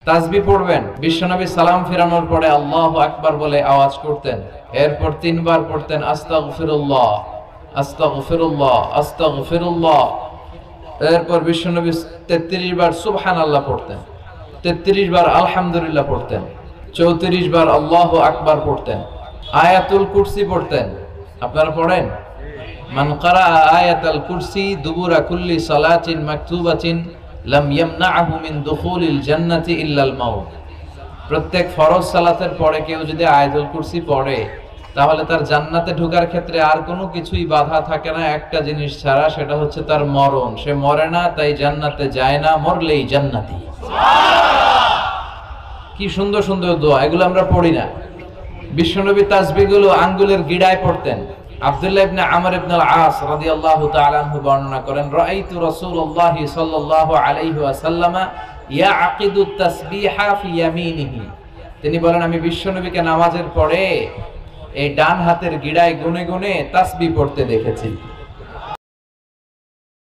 তাসবিহ পড়বেন, বিশ্বনবী সালাম ফেরানোর পরে আল্লাহু আকবার বলে আওয়াজ করতেন, এরপর 3 বার পড়তেন আস্তাগফিরুল্লাহ আস্তাগফিরুল্লাহ আস্তাগফিরুল্লাহ। এরপর বিশ্বনবী 33 বার সুবহানাল্লাহ পড়তেন, 33 বার আলহামদুলিল্লাহ পড়তেন, 34 বার আল্লাহু আকবার পড়তেন, আয়াতুল কুরসি পড়তেন। আপনারা পড়েন? মান ক্বারা আয়াতাল কুরসি দুবুরা কুল্লি সালাতিন মাকতুবাতিন লাম ইয়ামনাহু মিন দুখুলিল জান্নাতি ইল্লাল মাউত। প্রত্যেক ফরজ সালাতের পরে কেউ যদি আয়াতুল কুরসি পড়ে তাহলে তার জান্নাতে ঢোকার ক্ষেত্রে আর কোনো কিছুই বাধা থাকে না, একটা জিনিস ছাড়া, সেটা হচ্ছে তার মরণ। সে মরে না, তাই জান্নাতে যায় না, মরলেই জান্নাতি। কি সুন্দর সুন্দর দোয়া, এগুলো আমরা পড়ি না। বিশ্বনবী তাসবিহগুলো আঙ্গুলের গিড়ায় পড়তেন। আব্দুল্লাহ ইবনে আমর ইবনে আল-আস রাদিয়াল্লাহু তাআলা আনহু বর্ণনা করেন, রাআইতু রাসূলুল্লাহি সাল্লাল্লাহু আলাইহি ওয়াসাল্লাম ইয়াকিদু তাসবিহা ফি ইয়ামিনিহি। তিনি বলেন, আমি বিশ্বনবীকে নামাজের পরে এই ডান হাতের গিড়ায় গুনে গুনে তাসবিহ পড়তে দেখেছি।